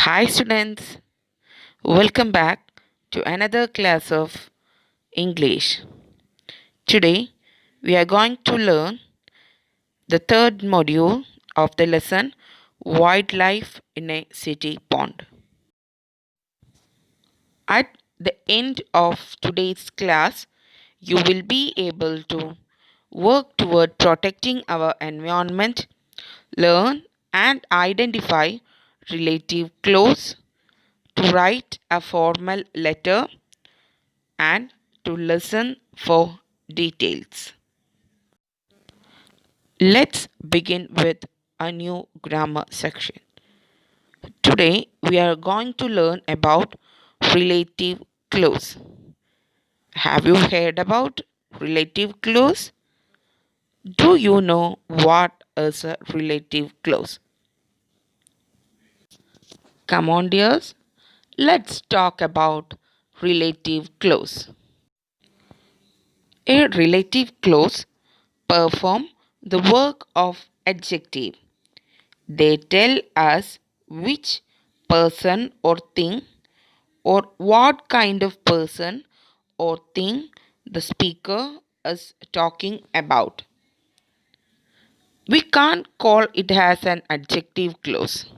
Hi, students. Welcome back to another class of English. Today, we are going to learn the third module of the lesson Wildlife in a City Pond. At the end of today's class, you will be able to work toward protecting our environment, learn and identify relative clause, to write a formal letter, and to listen for details. Let's begin with a new grammar section. Today we are going to learn about relative clause. Have you heard about relative clause? Do you know what is a relative clause? Come on, dears, let's talk about relative clause. A relative clause perform the work of adjective. They tell us which person or thing or what kind of person or thing the speaker is talking about. We can't call it as an adjective clause.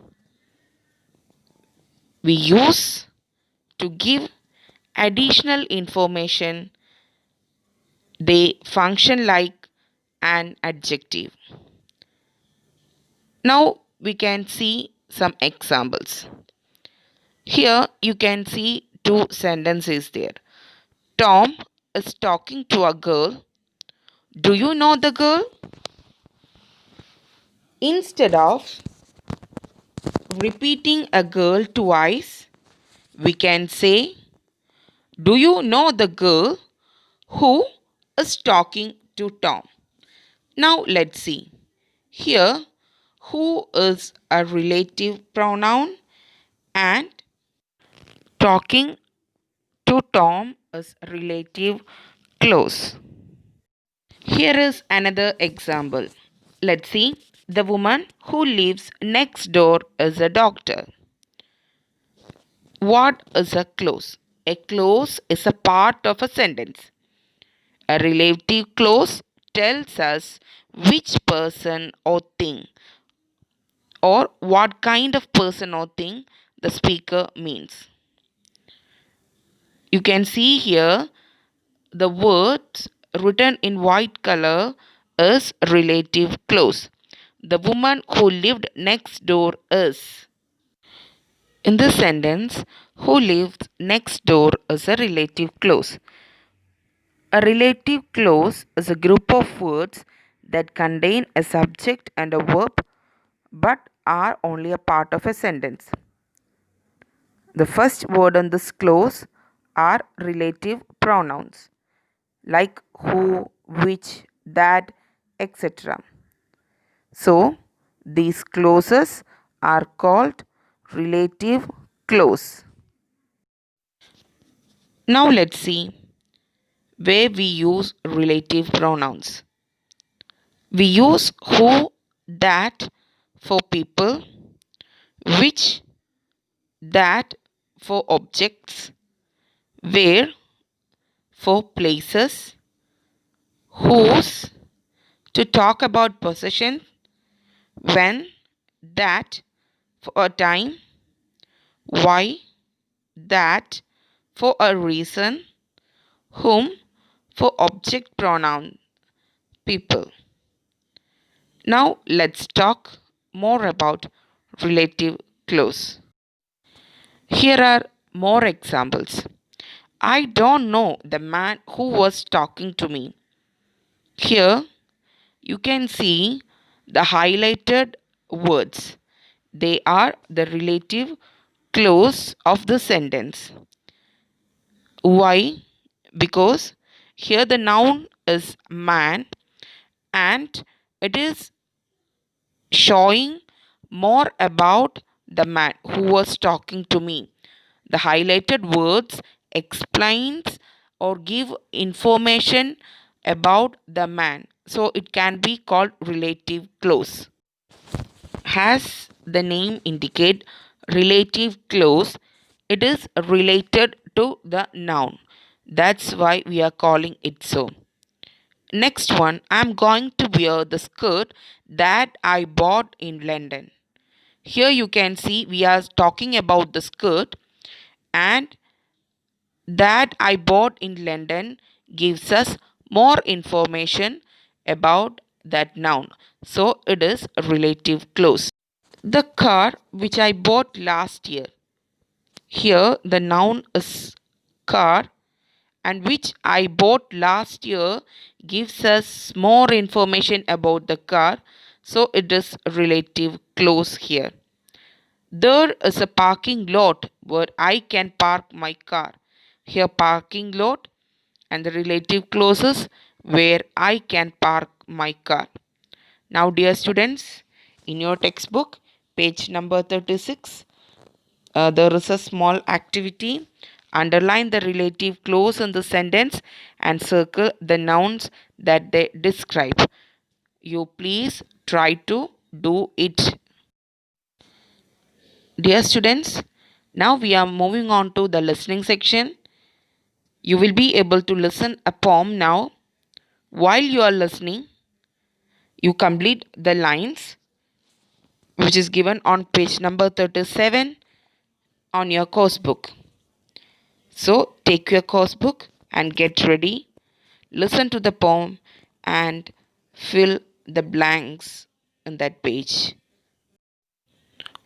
We use to give additional information. They function like an adjective. Now we can see some examples. Here you can see two sentences there. Tom is talking to a girl. Do you know the girl? Instead of repeating a girl twice, we can say, do you know the girl who is talking to Tom? Now let's see. Here, who is a relative pronoun and talking to Tom is relative clause. Here is another example. Let's see. The woman who lives next door is a doctor. What is a clause? A clause is a part of a sentence. A relative clause tells us which person or thing or what kind of person or thing the speaker means. You can see here the words written in white color is relative clause. The woman who lived next door is. In this sentence, who lives next door is a relative clause. A relative clause is a group of words that contain a subject and a verb but are only a part of a sentence. The first word in this clause are relative pronouns like who, which, that, etc. So, these clauses are called relative clause. Now let's see where we use relative pronouns. We use who, that for people, which, that for objects, where for places, whose to talk about possession, when, that for a time, why, that for a reason, whom for object pronoun, people. Now let's talk more about relative clause. Here are more examples. I don't know the man who was talking to me. Here you can see the highlighted words. They are the relative clause of the sentence. Why? Because here the noun is man and it is showing more about the man who was talking to me. The highlighted words explains or give information about the man. So it can be called relative clause. As the name indicate, relative clause, it is related to the noun. That's why we are calling it so. Next one, I'm going to wear the skirt that I bought in London. Here you can see we are talking about the skirt, and that I bought in London gives us more information about that noun. So it is a relative clause. The car which I bought last year. Here the noun is car, and which I bought last year gives us more information about the car. So it is relative clause here. There is a parking lot where I can park my car. Here parking lot and the relative clauses where I can park my car. Now dear students, in your textbook, page number 36, there is a small activity. Underline the relative clause in the sentence and circle the nouns that they describe. You please try to do it. Dear students, now we are moving on to the listening section. You will be able to listen a poem now. While you are listening, you complete the lines which is given on page number 37 on your course book. So take your course book and get ready. Listen to the poem and fill the blanks in that page.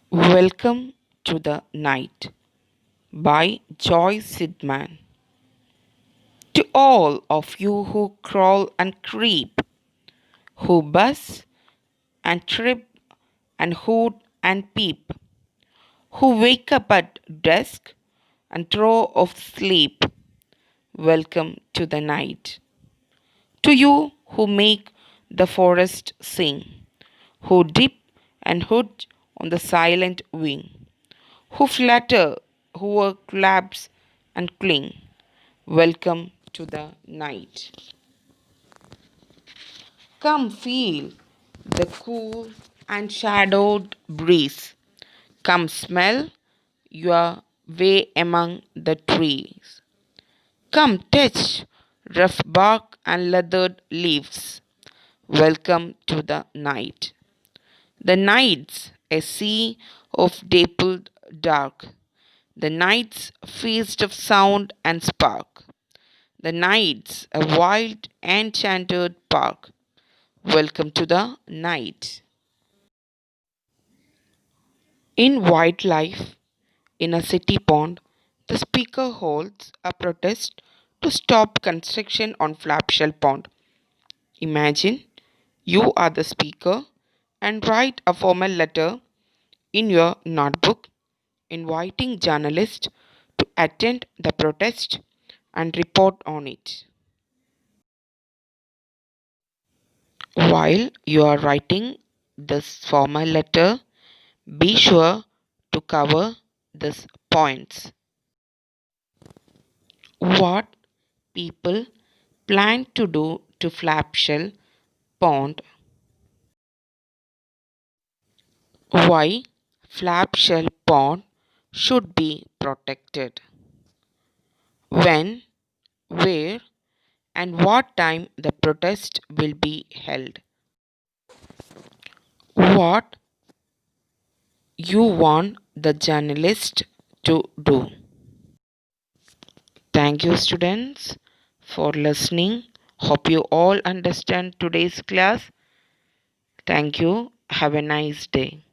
Welcome to the Night by Joyce Sidman. To all of you who crawl and creep, who buzz and trip and hoot and peep, who wake up at dusk and throw off sleep, welcome to the night. To you who make the forest sing, who dip and hoot on the silent wing, who flutter, who collapse and cling, welcome to the night. Come feel the cool and shadowed breeze. Come smell your way among the trees. Come touch rough bark and leathered leaves. Welcome to the night. The night's a sea of dappled dark. The night's feast of sound and spark. The night's a wild enchanted park. Welcome to the night. In wildlife, in a city pond, the speaker holds a protest to stop construction on Flapshell Pond. Imagine you are the speaker and write a formal letter in your notebook inviting journalists to attend the protest and report on it. While you are writing this formal letter, be sure to cover these points. What people plan to do to Flapshell Pond? Why Flapshell Pond should be protected? When, where, and what time the protest will be held? What you want the journalist to do? Thank you, students, for listening. Hope you all understand today's class. Thank you. Have a nice day.